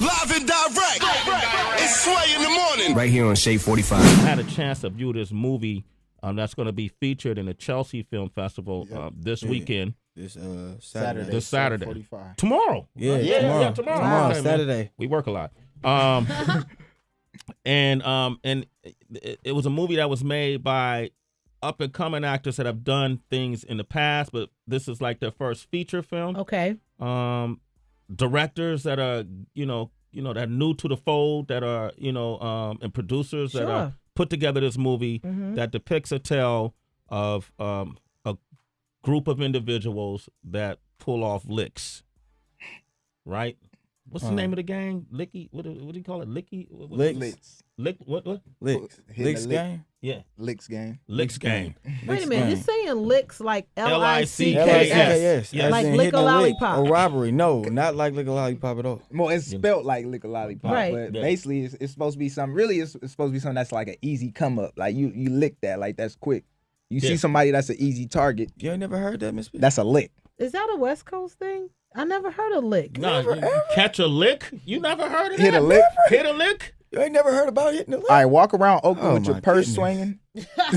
Live and direct. It's Sway in the morning. Right here on Shade 45. I had a chance to view this movie that's going to be featured in the Chelsea Film Festival this weekend. This Saturday. This Saturday. 45. Tomorrow. Tomorrow. Tomorrow. Okay, Saturday. We work a lot. And it was a movie that was made by up and coming actors that have done things in the past, but this is like their first feature film. Okay. Directors that are that are new to the fold, that are and producers that are put together this movie that depicts a tale of a group of individuals that pull off licks. Right? What's the name of the gang? Licky? What do you call it? Licky? Licks. Lick? What? Licks. Licks gang? Yeah. Licks gang. Licks gang. Wait a minute, you're saying licks like L-I-C-K-S. L-I-C-K-S. Yes. Like As in lick hitting a lick lollipop. or robbery. No, not like lick a lollipop at all. Well, it's spelt like lick a lollipop, Right. but basically it's supposed to be something. Really, it's supposed to be something that's like an easy come up. Like you lick that, like that's quick. You see somebody that's an easy target. You ain't never heard that, Miss B? That's a lick. Is that a West Coast thing? I never heard of lick. No, catch a lick? You never heard of that? Hit a lick. Hit a lick? You ain't never heard about hitting a lick? All right, walk around Oakland Oh, with your my purse goodness. swinging.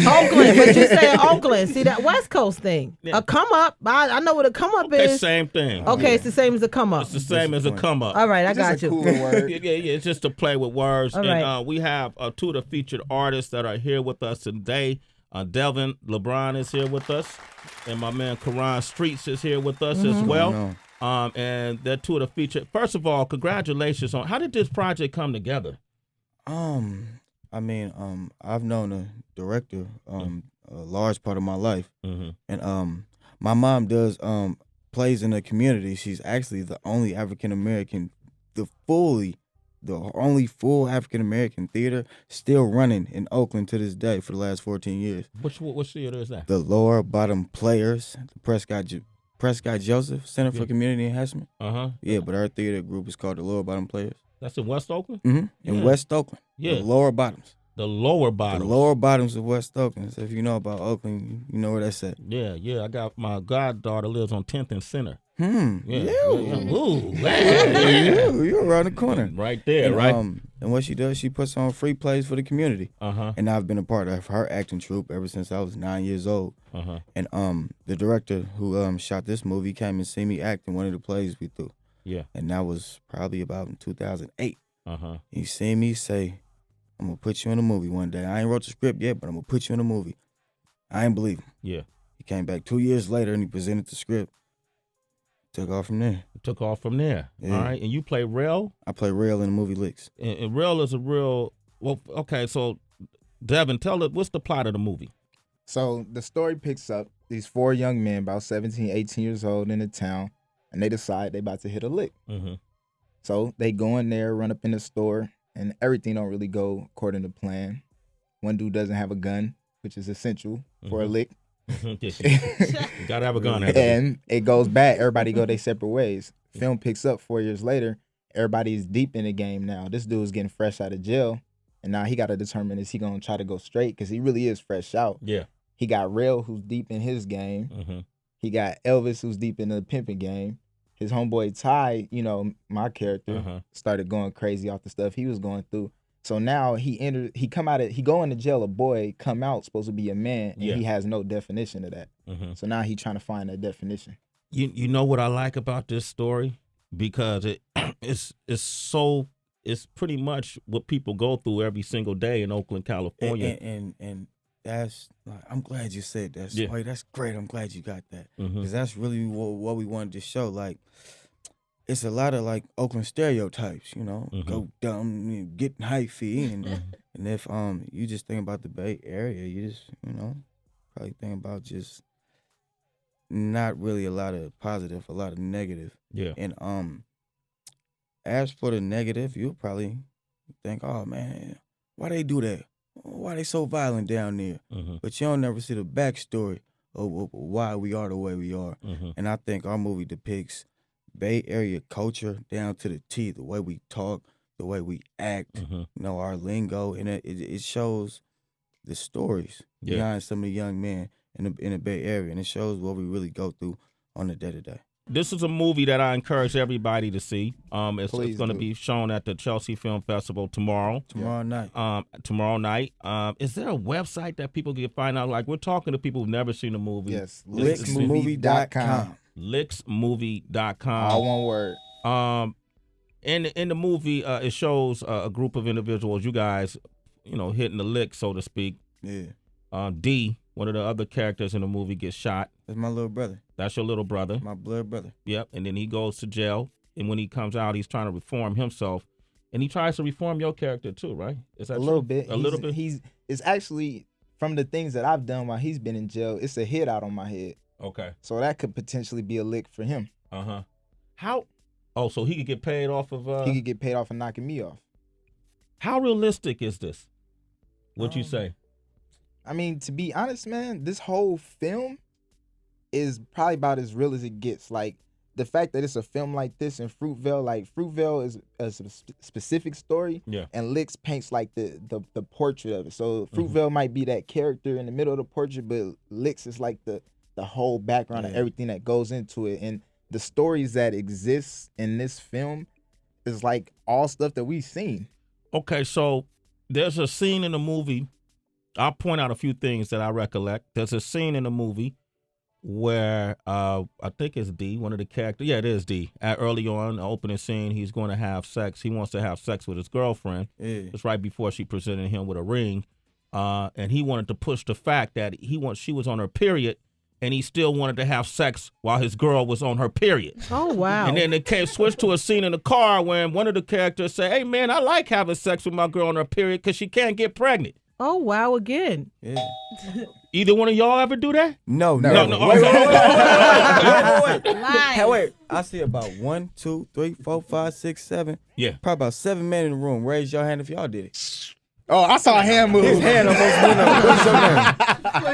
Oakland, but you said Oakland. See that West Coast thing? Yeah. A come up. I know what a come up It's is. same thing. Okay, it's the same as a come up. It's the same as a come up. All right, I Just got a you. cooler word. Yeah, it's just to play with words. All and right. we have two of the featured artists that are here with us today. Devon Libran is here with us, and my man Koran Streets is here with us as well. And they're two of the featured. First of all, congratulations on how did this project come together? I mean, I've known the director a large part of my life, and my mom does plays in the community. She's actually the only African American, the only full African American theater still running in Oakland to this day for the last 14 years. Which theater is that? The Lower Bottom Players, the Prescott Joseph Center for Community Enhancement. Yeah, but our theater group is called the Lower Bottom Players. That's in West Oakland? In West Oakland. Yeah. The Lower Bottoms. The lower bottom. The Lower Bottoms of West Oakland. So if you know about Oakland, you know where that's at. Yeah. I got my goddaughter lives on 10th and Center. Yeah. Ooh, man. You're around the corner. Right there, And, right? And what she does, she puts on free plays for the community. Uh-huh. And I've been a part of her acting troupe ever since I was 9 years old. Uh-huh. And the director who shot this movie came and see me act in one of the plays we threw. Yeah. And that was probably about in 2008. Uh-huh. He seen me say, I'm going to put you in a movie one day. I ain't wrote the script yet, but I'm going to put you in a movie. I ain't believe him. Yeah. He came back 2 years later and he presented the script. Took off from there. Took off from there. Yeah. All right. And you play Rail? I play Rail in the movie Licks. And Rail is a real, well, okay, so Devin, tell it, what's the plot of the movie? So the story picks up these four young men, about 17, 18 years old in the town, and they decide they about to hit a lick. So they go in there, run up in the store, and everything don't really go according to plan. One dude doesn't have a gun, which is essential for a lick. You gotta have a gun. And it goes bad. Everybody go their separate ways. Film picks up 4 years later. Everybody's deep in the game now. This dude's getting fresh out of jail, and now he got to determine, is he going to try to go straight? Because he really is fresh out. Yeah. He got Rail, who's deep in his game. He got Elvis, who's deep in the pimping game. His homeboy Ty, my character, started going crazy off the stuff he was going through. So now he go into jail a boy, come out supposed to be a man, and he has no definition of that. So now he trying to find that definition. You know what I like about this story? Because it's pretty much what people go through every single day in Oakland, California. And that's, I'm glad you said that. Yeah. Like, that's great. I'm glad you got that. Because that's really what we wanted to show. Like, it's a lot of, like, Oakland stereotypes, go dumb, getting hyphy. And if you just think about the Bay Area, you just, probably think about just not really a lot of positive, a lot of negative. Yeah. And as for the negative, you'll probably think, oh, man, why they do that? Why they so violent down there? But you don't never see the backstory of why we are the way we are. And I think our movie depicts Bay Area culture down to the T, the way we talk, the way we act, our lingo, and it shows the stories behind some of the young men in the Bay Area, and it shows what we really go through on the day-to-day. this is a movie that I encourage everybody to see. It's going to be shown at the Chelsea Film Festival tomorrow. Tomorrow night. Tomorrow night. Is there a website that people can find out? Like, we're talking to people who've never seen the movie. Yes, Licksmovie.com. Licksmovie.com. All one word. In the movie, it shows a group of individuals, you guys, hitting the lick, so to speak. Yeah. D, one of the other characters in the movie, gets shot. That's my little brother. That's your little brother. My blood brother. Yep. And then he goes to jail. And when he comes out, he's trying to reform himself. And he tries to reform your character too, right? Is that a little bit? A little bit. It's actually from the things that I've done while he's been in jail. It's a hit out on my head. Okay. So that could potentially be a lick for him. How? Oh, so he could get paid off of. He could get paid off for knocking me off. How realistic is this? What'd you say? I mean, to be honest, man, this whole film is probably about as real as it gets. Like, the fact that it's a film like this in Fruitvale, like Fruitvale is a specific story, and Licks paints like the portrait of it. So Fruitvale might be that character in the middle of the portrait, but Licks is like the whole background of everything that goes into it. And the stories that exist in this film is like all stuff that we've seen. Okay, so there's a scene in the movie. I'll point out a few things that I recollect. There's a scene in the movie where I think it's D, one of the characters. Yeah, it is D. Early on, the opening scene, he's going to have sex. He wants to have sex with his girlfriend. It's right before she presented him with a ring. And he wanted to push the fact that she was on her period, and he still wanted to have sex while his girl was on her period. Oh, wow. And then it switched to a scene in the car when one of the characters said, hey, man, I like having sex with my girl on her period because she can't get pregnant. Oh, wow, again. Yeah. Either one of y'all ever do that? No. Wait. Wait. I see about 1, 2, 3, 4, 5, 6, 7. Yeah. Probably about 7 men in the room. Raise your hand if y'all did it. Oh, I saw a hand move. His hand almost went up. What's your name?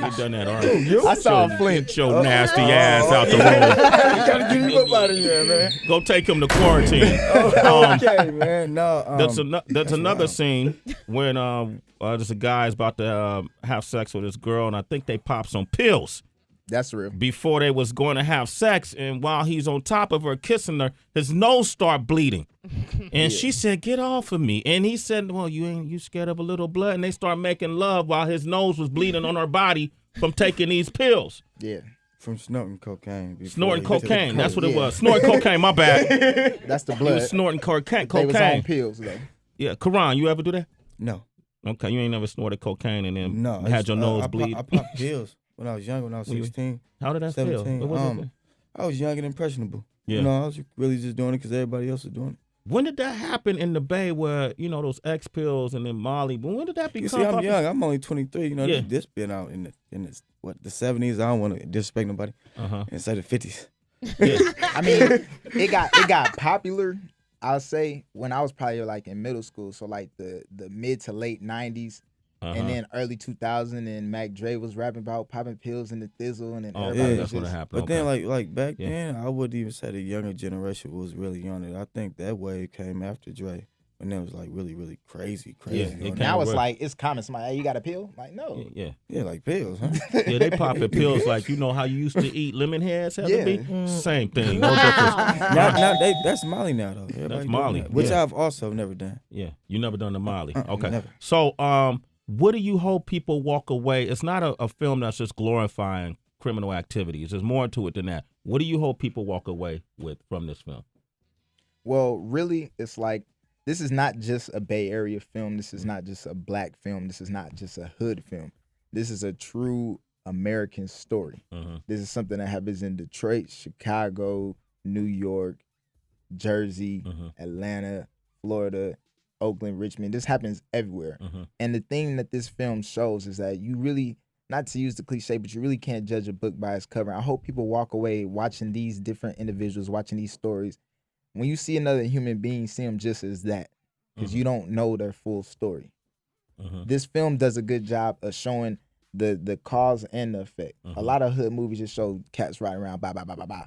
You done that, all right. I saw him flinch. Get your nasty ass out the room. You gotta get him up out of here, man. Go take him to quarantine. Okay, man. No. There's another scene when there's a guy's about to have sex with his girl, and I think they pop some pills. That's real. Before they was going to have sex, and while he's on top of her kissing her, his nose start bleeding. And she said, get off of me. And he said, well, you scared of a little blood? And they start making love while his nose was bleeding on her body from taking these pills. Yeah. From snorting cocaine. Snorting cocaine. That's what it was. Snorting cocaine, my bad. That's the He blood. was snorting cocaine. They was on pills, though. Yeah. Karan, you ever do that? No. Okay, you ain't never snorted cocaine and then No. had your nose bleed? I popped pills when I was young, when I was 16. How did that 17. feel? What was it? I was young and impressionable. Yeah. I was really just doing it because everybody else was doing it. When did that happen in the Bay where, those X pills and then Molly? But when did that become You see, I'm popular? young. I'm only 23. This been out in the 70s. I don't want to disrespect nobody. Inside the 50s. Yeah. I mean, it got popular, I'll say, when I was probably like in middle school. So like the mid to late 90s. And then early 2000, and Mac Dre was rapping about popping pills in the thizzle, and then everybody that's what happened. But then, like back then, I wouldn't even say the younger generation was really on it. I think that wave came after Dre, and it was like really, really crazy. Now it's like it's common. Somebody, hey, you got a pill? Like, no. Yeah, like pills, huh? Yeah, they popping pills like how you used to eat lemon heads have to be? Same thing. No Wow. difference. now that's Molly now though. Everybody That's doing Molly, that, which yeah. I've also never done. Yeah, you never done the Molly. Okay. Never. So, what do you hope people walk away? It's not a film that's just glorifying criminal activities. There's more to it than that. What do you hope people walk away with from this film? Well, really, it's like, this is not just a Bay Area film. This is not just a black film. This is not just a hood film. This is a true American story. This is something that happens in Detroit, Chicago, New York, Jersey, Atlanta, Florida, Oakland, Richmond. This happens everywhere. And the thing that this film shows is that you really, not to use the cliche, but you really can't judge a book by its cover. I hope people walk away watching these different individuals, watching these stories. When you see another human being, see them just as that, because you don't know their full story. This film does a good job of showing the cause and the effect. A lot of hood movies just show cats riding around, blah, blah, blah, blah, blah.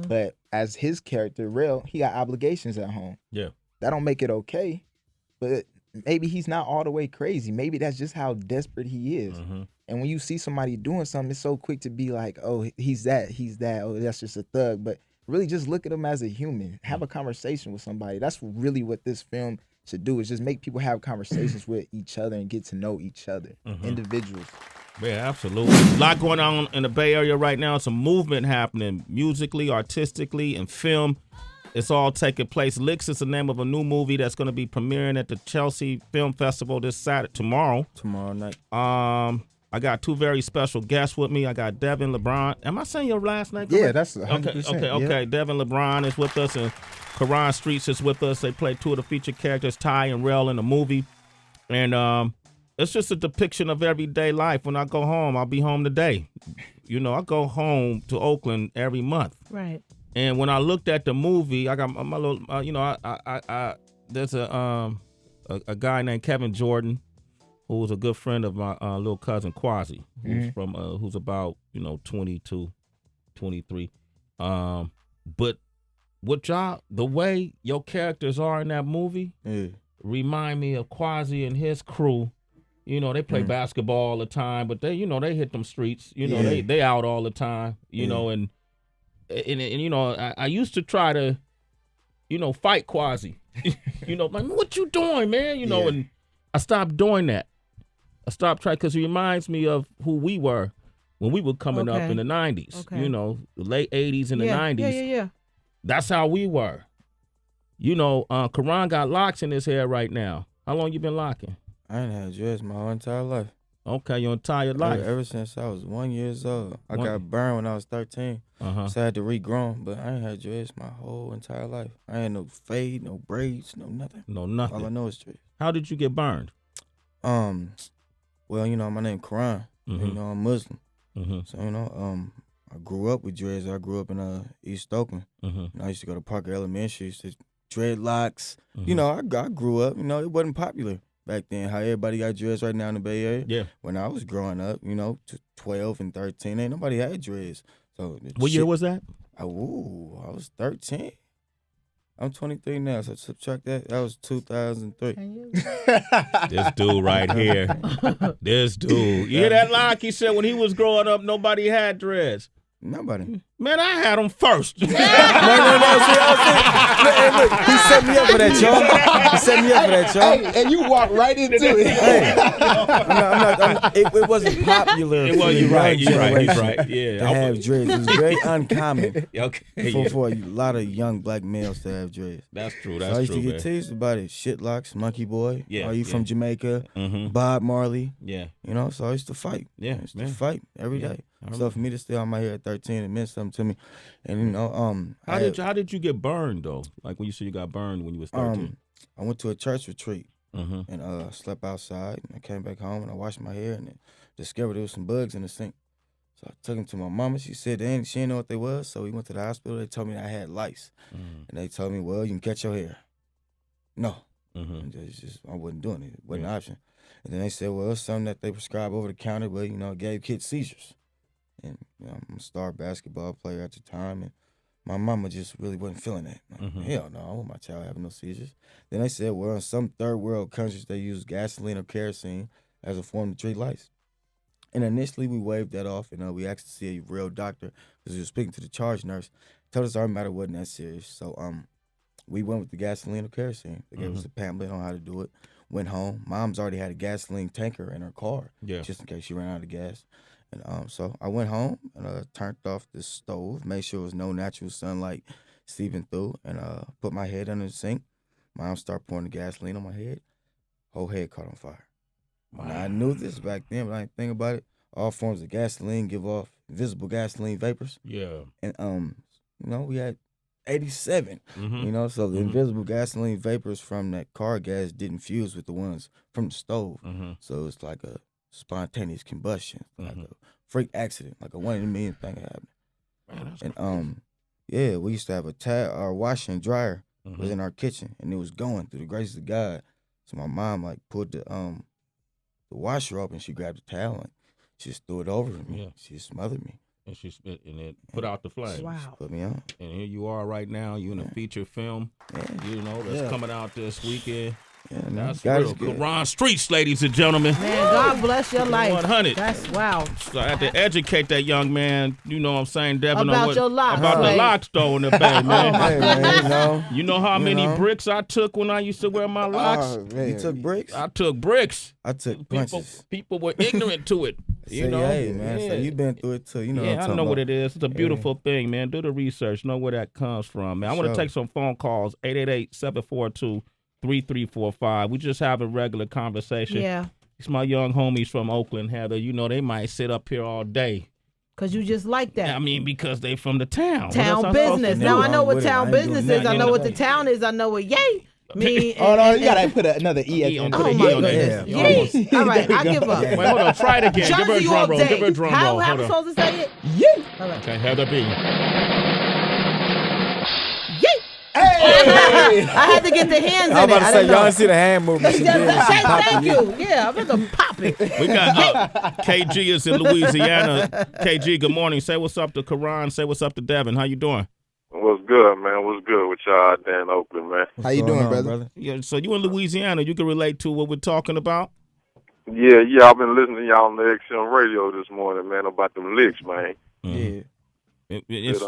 But as his character, Real, he got obligations at home. Yeah. That don't make it okay. But maybe he's not all the way crazy. Maybe that's just how desperate he is. And when you see somebody doing something, it's so quick to be like, oh, he's that. Oh, that's just a thug. But really just look at them as a human. Have a conversation with somebody. That's really what this film should do, is just make people have conversations with each other and get to know each other, individuals. Yeah, absolutely. A lot going on in the Bay Area right now. Some movement happening musically, artistically, and film. It's all taking place. Licks is the name of a new movie that's going to be premiering at the Chelsea Film Festival this Saturday, tomorrow night. I got two very special guests with me. I got Devon Libran. Am I saying your last name? Yeah, that's 100%. Okay. Yeah. Devon Libran is with us, and Koran Streets is with us. They play two of the featured characters, Ty and Rel, in the movie. And it's just a depiction of everyday life. When I go home, I'll be home today. You know, I go home to Oakland every month. Right. And when I looked at the movie, I got my little, I there's a guy named Kevin Jordan, who was a good friend of my little cousin Quasi, who's from who's about 22, 23. But what the way your characters are in that movie remind me of Quasi and his crew. You know, they play basketball all the time, but they they hit them streets. You know, they out all the time. You know, and I used to try to, fight Quasi. Like, what you doing, man? And I stopped doing that. I stopped trying, because it reminds me of who we were when we were coming up in the 90s. Okay. The late 80s and the 90s. Yeah. That's how we were. Koran got locks in his hair right now. How long you been locking? I ain't had dreads my whole entire life. Okay, your entire life. Ever since I was 1 year old. I got burned when I was 13. So I had to regrow them, but I ain't had dreads my whole entire life. I ain't no fade, no braids, no nothing. No nothing. All I know is dreads. How did you get burned? Well, my name Koran. I'm Muslim. So, I grew up with dreads. I grew up in East Oakland. And I used to go to Parker Elementary. Used to dreadlocks. I grew up. It wasn't popular back then. How everybody got dreads right now in the Bay Area. Yeah. When I was growing up, 12 and 13, ain't nobody had dreads. So what year was that? I was 13. I'm 23 now, so subtract that. That was 2003. This dude right here. This dude. You hear that line? He said when he was growing up, nobody had dreads. Nobody. Man, I had them first. No. See, hey, look, he set me up for that, y'all. He set me up for that, y'all. Hey, and you walked right into it. Hey, it wasn't popular. It was. You're right. Yeah. To have dreads. It was very uncommon Okay. for a lot of young black males to have dreads. That's true. So I used to get teased about it. Shitlocks, Monkey Boy. Yeah. Are you from Jamaica? Bob Marley. Yeah. So I used to fight. Yeah. I used to fight every day. So for me to stay on my hair at 13, it meant something to me. And how did you get burned though? Like when you said you got burned when you was 13. I went to a church retreat and slept outside. And I came back home and I washed my hair and discovered there was some bugs in the sink. So I took him to my mama. She said she didn't know what they was. So we went to the hospital. They told me I had lice, and they told me, well, you can catch your hair. No, and I wasn't doing it. It wasn't an option. And then they said, well, it's something that they prescribe over the counter, but it gave kids seizures. And I'm a star basketball player at the time, and my mama just really wasn't feeling that. Hell no, I want my child having no seizures. Then they said, well, in some third world countries, they use gasoline or kerosene as a form to treat lice. And initially, we waved that off, and we asked to see a real doctor because we were speaking to the charge nurse. Told us our matter wasn't that serious. So we went with the gasoline or kerosene. They gave us a pamphlet on how to do it. Went home. Mom's already had a gasoline tanker in her car, just in case she ran out of gas. And so I went home and turned off the stove, made sure there was no natural sunlight seeping through, and put my head under the sink. Mom started pouring the gasoline on my head. Whole head caught on fire. Wow. Now, I knew this back then, but I didn't think about it. All forms of gasoline give off invisible gasoline vapors. Yeah. And we had 87. So the invisible gasoline vapors from that car gas didn't fuse with the ones from the stove. So it's like a spontaneous combustion, like a freak accident, like a 1 in a million thing happened. And we used to have our washer and dryer was in our kitchen, and it was going through the grace of God. So my mom pulled the washer up, and she grabbed the towel and she just threw it over me. Yeah. She smothered me. And it put out the flames. Wow. She put me on. And here you are right now. You in a feature film. That's coming out this weekend. Yeah, man. That's God real. is good. Koran Streets, ladies and gentlemen. Man, God bless your life. 100. That's wow. So I had to educate that young man, you know what I'm saying, Devin, About on what, your locks, about the Sway. locks though in the bay, man. Hey, man, You know how many know. bricks I took when I used to wear my locks? Oh, man. You took bricks? I took bricks. I took punches. People were ignorant to it. You know? Hey, man. So you been through it too. You know what I'm Yeah, I talking know what about. it is. It's a beautiful thing, man. Do the research. Know where that comes from, man. I want to Sure. take some phone calls. 888-742-3345. We just have a regular conversation. Yeah. It's my young homies from Oakland, Heather. You know, they might sit up here all day. Because you just like that. I mean, because they from the town. What else Town I'm supposed to business. do? Now I know what with it. I town ain't doing business is. nothing. I know You what know. the town is. I know what yay mean. Oh, no, you got to put another E at the end. Put Oh an my E on that. goodness. You Yay. almost- All right, I give up. Wait, hold on. Try it again. Give her a Jersey drum all roll. day. Give her a drum How roll. am I Hold on. supposed to say it? Yeah. All right. Okay, Heather B. Hey! I had to get the hands in it. I was about to I say, didn't y'all know. didn't see the hand movement. She did. She Say popped thank it. you. Yeah, I'm going to pop it. We got KG is in Louisiana. KG, good morning. Say what's up to Koran. Say what's up to Devin. How you doing? What's good, man? What's good with y'all out there in Oakland, man? How you What's doing, going on, brother? Yeah, so you in Louisiana. You can relate to what we're talking about? Yeah, I've been listening to y'all on the XM radio this morning, man, about them licks, man. Yeah. It's,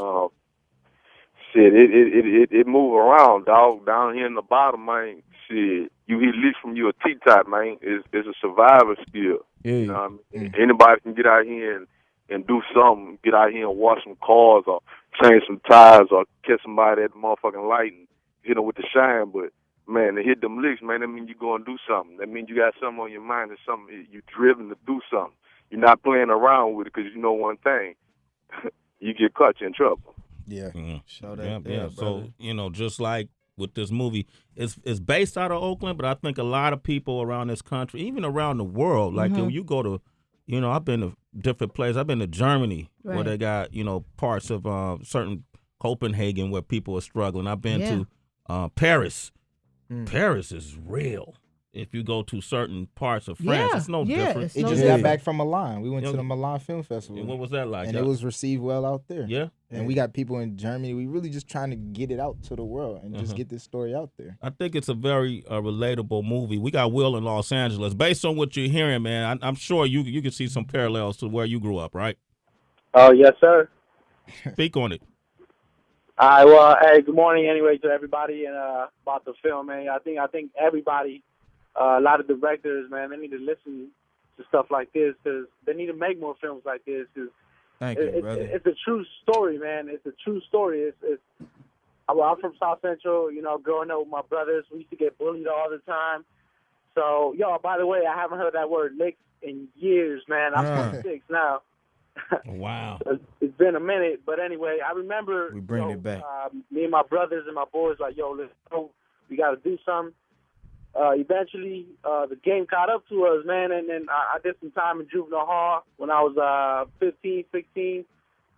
It move around, dog. Down here in the bottom, man. Shit, you hit licks from you a T-top, man. It's a survivor skill. Yeah. You know what I mean? Anybody can get out here and do something. Get out here and wash some cars or change some tires or catch somebody at the motherfucking light and hit them with the shine. But, man, to hit them licks, man, that means you going to do something. That means you got something on your mind. It's something you're driven to do something. You're not playing around with it because you know one thing. You get caught, you're in trouble. Yeah. Show that there, yeah. So, brother. you know, just like with this movie, it's based out of Oakland, but I think a lot of people around this country, even around the world, like when you go to, you know, I've been to different places. I've been to Germany where Right. they got, you know, parts of certain Copenhagen where people are struggling. I've been to Paris. Paris is real. If you go to certain parts of France, Yeah, it's no yeah, different. it's It no just different. got back from Milan. We went Yeah. to the Milan Film Festival. And what was that like? And it was received well out there. Yeah. And we got people in Germany. We really just trying to get it out to the world and just get this story out there. I think it's a very relatable movie. We got Will in Los Angeles. Based on what you're hearing, man, I'm sure you can see some parallels to where you grew up, right? Oh, yes, sir. Speak on it. All right, well, hey, good morning anyway to everybody and about the film, man. I think everybody, a lot of directors, man, they need to listen to stuff like this because they need to make more films like this because Thank you, brother. it's a true story, man. It's a true story. Well, I'm from South Central, you know, growing up with my brothers. We used to get bullied all the time. So, yo, by the way, I haven't heard that word licks in years, man. I'm 26 now. Wow. It's been a minute, but anyway, I remember We bring it back. Me and my brothers and my boys like, yo, let's go. We got to do something. Eventually, the game caught up to us, man, and then I did some time in juvenile hall when I was 15, 16.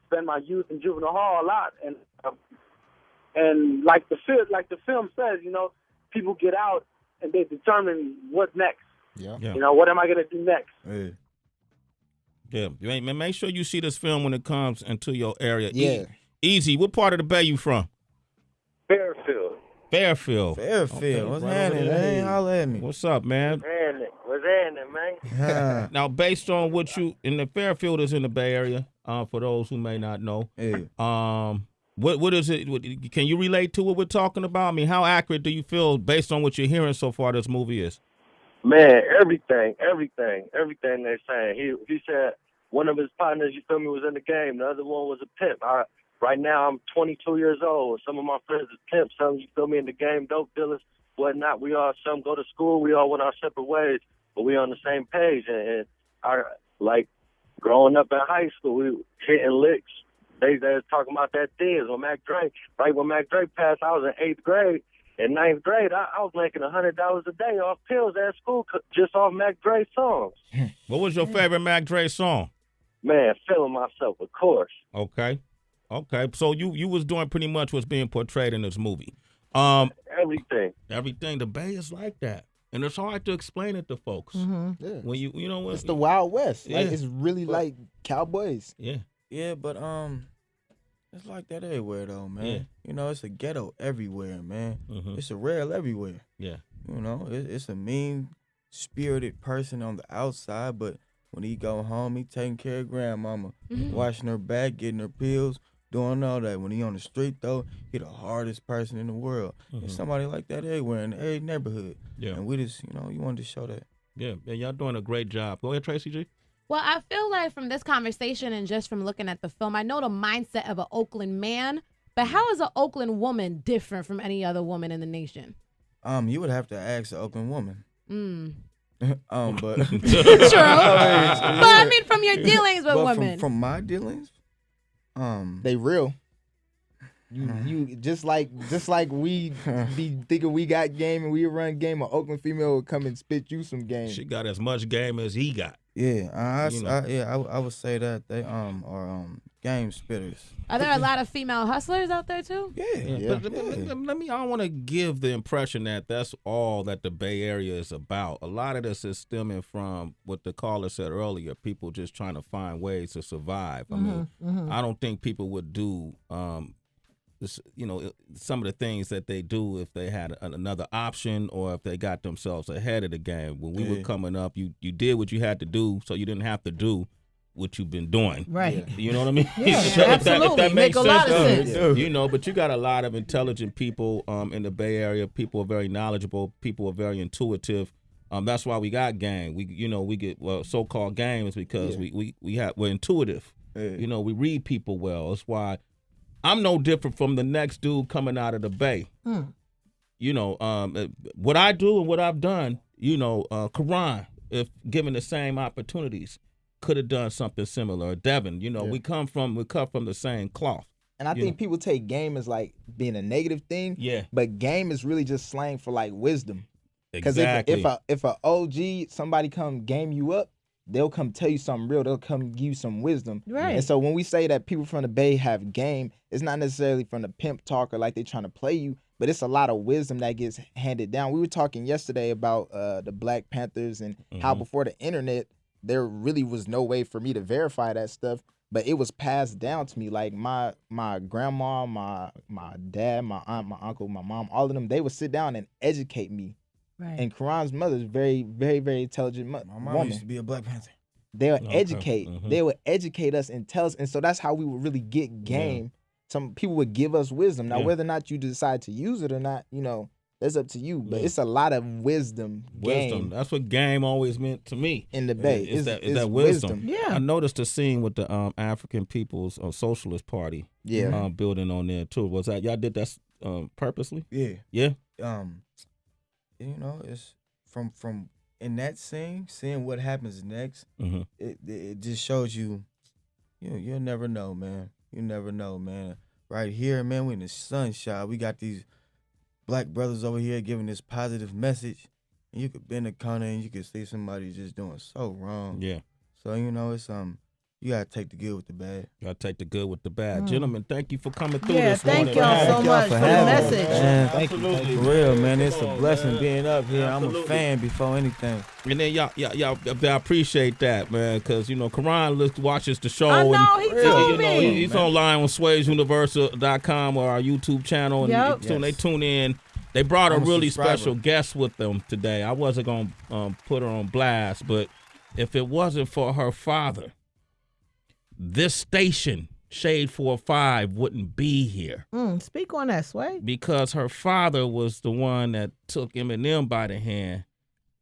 Spent my youth in juvenile hall a lot, and like the film says, you know, people get out and they determine what's next. Yeah. Yeah. You know, what am I gonna do next? Yeah. Yeah. Make sure you see this film when it comes into your area. Yeah. Easy. What part of the Bay you from? Fairfield. Fairfield. Fairfield. What's right happening, over there. man? Holla at me. What's up, man? What's happening, man? Now, based on what you in the Fairfield is in the Bay Area, for those who may not know, Yeah. what is it? Can you relate to what we're talking about? I mean, how accurate do you feel based on what you're hearing so far? This movie is. Man, everything they're saying. He said one of his partners, you feel me, was in the game. The other one was a pimp. Right now, I'm 22 years old. Some of my friends are pimps. Some, you feel me, in the game, dope dealers, whatnot. Some go to school. We all went our separate ways, but we on the same page. And like, growing up in high school, we hitting licks. They was talking about that Diz when Mac Dre. Right when Mac Dre passed, I was in 8th grade. In 9th grade, I was making $100 a day off pills at school just off Mac Dre songs. What was your favorite Mac Dre song? Man, feeling myself, of course. Okay. So you was doing pretty much what's being portrayed in this movie. Everything. The Bay is like that, and it's hard to explain it to folks. Yeah. When you know what It's the Wild West. Like, Yeah. it's really like cowboys. Yeah. Yeah, but it's like that everywhere though, man. Yeah. You know, it's a ghetto everywhere, man. Mhm. It's a rail everywhere. Yeah. You know, it's a mean-spirited person on the outside, but when he go home, he taking care of grandmama, washing her back, getting her pills, doing all that. When he on the street, though, he the hardest person in the world. And somebody like that everywhere in every neighborhood. Yeah. And we just, you wanted to show that. Yeah, y'all doing a great job. Go ahead, Tracy G. Well, I feel like from this conversation and just from looking at the film, I know the mindset of an Oakland man, but how is an Oakland woman different from any other woman in the nation? You would have to ask an Oakland woman. But true. But I mean, from your dealings with women. From my dealings, they real. You just like we be thinking we got game and we run game. An Oakland female will come and spit you some game. She got as much game as he got. Yeah, I would say that they are game spitters. Are there a lot of female hustlers out there too? Yeah. But I don't want to give the impression that that's all that the Bay Area is about. A lot of this is stemming from what the caller said earlier. People just trying to find ways to survive. I mean, I don't think people would do some of the things that they do if they had another option or if they got themselves ahead of the game. When we were coming up, you did what you had to do, so you didn't have to do what you've been doing. Right. You know what I mean? Yeah, absolutely. If that makes Make a lot of sense. You know, but you got a lot of intelligent people in the Bay Area. People are very knowledgeable. People are very intuitive. That's why we got game. We get so-called games because we're intuitive. Yeah. We read people well. That's why I'm no different from the next dude coming out of the Bay. What I do and what I've done, Koran, if given the same opportunities, could have done something similar. Devon, we come from the same cloth. And I think people take game as like being a negative thing. Yeah. But game is really just slang for like wisdom. Exactly. Because if a OG, somebody come game you up, they'll come tell you something real. They'll come give you some wisdom. Right. And so when we say that people from the Bay have game, it's not necessarily from the pimp talk or like they trying to play you, but it's a lot of wisdom that gets handed down. We were talking yesterday about the Black Panthers and how before the internet, there really was no way for me to verify that stuff, but it was passed down to me. Like my grandma, my dad, my aunt, my uncle, my mom, all of them, they would sit down and educate me. Right. And Karan's mother is very, very, very intelligent woman. My mom used to be a Black Panther. They'll educate. They would educate us and tell us. And so that's how we would really get game. Yeah. Some people would give us wisdom. Now, whether or not you decide to use it or not, that's up to you. But it's a lot of wisdom. Game. That's what game always meant to me. In the Bay. It's that wisdom. Yeah. I noticed the scene with the African People's Socialist Party building on there, too. Was that, y'all did that purposely? Yeah. Yeah? It's from in that scene, seeing what happens next, it just shows you'll never know, man. You never know, man. Right here, man, we in the sunshine. We got these Black brothers over here giving this positive message. And you could bend a corner and you could see somebody just doing so wrong. Yeah. So, it's you gotta take the good with the bad. You gotta take the good with the bad. Gentlemen, thank you for coming through this morning. Thank y'all so much for the message. Man, thank you. For real, man. It's a blessing being up here. I'm a fan before anything. And then y'all, I appreciate that, man, because Karan watches the show. I know, he told me. He's online on Sway'sUniversal.com or our YouTube channel, and they tune in. They brought a really special guest with them today. I wasn't gonna put her on blast, but if it wasn't for her father, this station, Shade 4-5, wouldn't be here. Speak on that, Sway. Because her father was the one that took Eminem by the hand,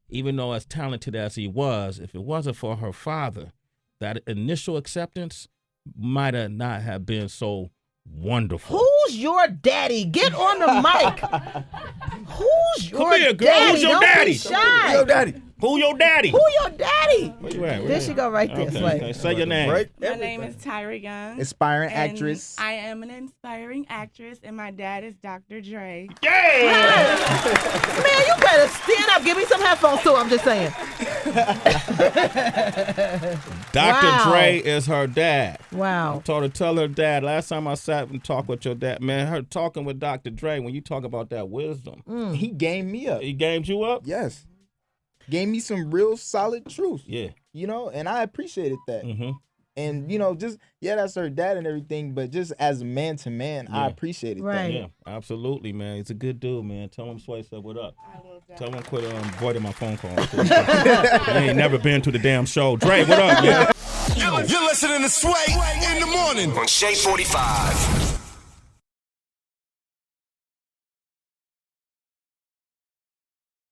even though as talented as he was. If it wasn't for her father, that initial acceptance might not have been so wonderful. Who's your daddy? Get on the mic. Who's your Come here, girl. daddy? Who's your Don't daddy? Be shy. Who's your daddy? Who your daddy? Who your daddy? Where you at? There she go right there, Sway. Okay. Say your name. My name is Tyra Young. Inspiring actress. I am an inspiring actress, and my dad is Dr. Dre. Yeah! Man, you better stand up. Give me some headphones, too. I'm just saying. Dr. Dre is her dad. Wow. I told her, tell her dad. Last time I sat and talked with your dad, man, her talking with Dr. Dre, when you talk about that wisdom. He gamed me up. He gamed you up? Yes. Gave me some real solid truth. Yeah. And I appreciated that. And, you know, just, that's her dad and everything, but just as man to man, I appreciated that. Yeah, absolutely, man. He's a good dude, man. Tell him Sway said what up. Tell him quit avoiding my phone calls. He ain't never been to the damn show. Dre, what up, man? You're listening to Sway in the morning on Shade 45.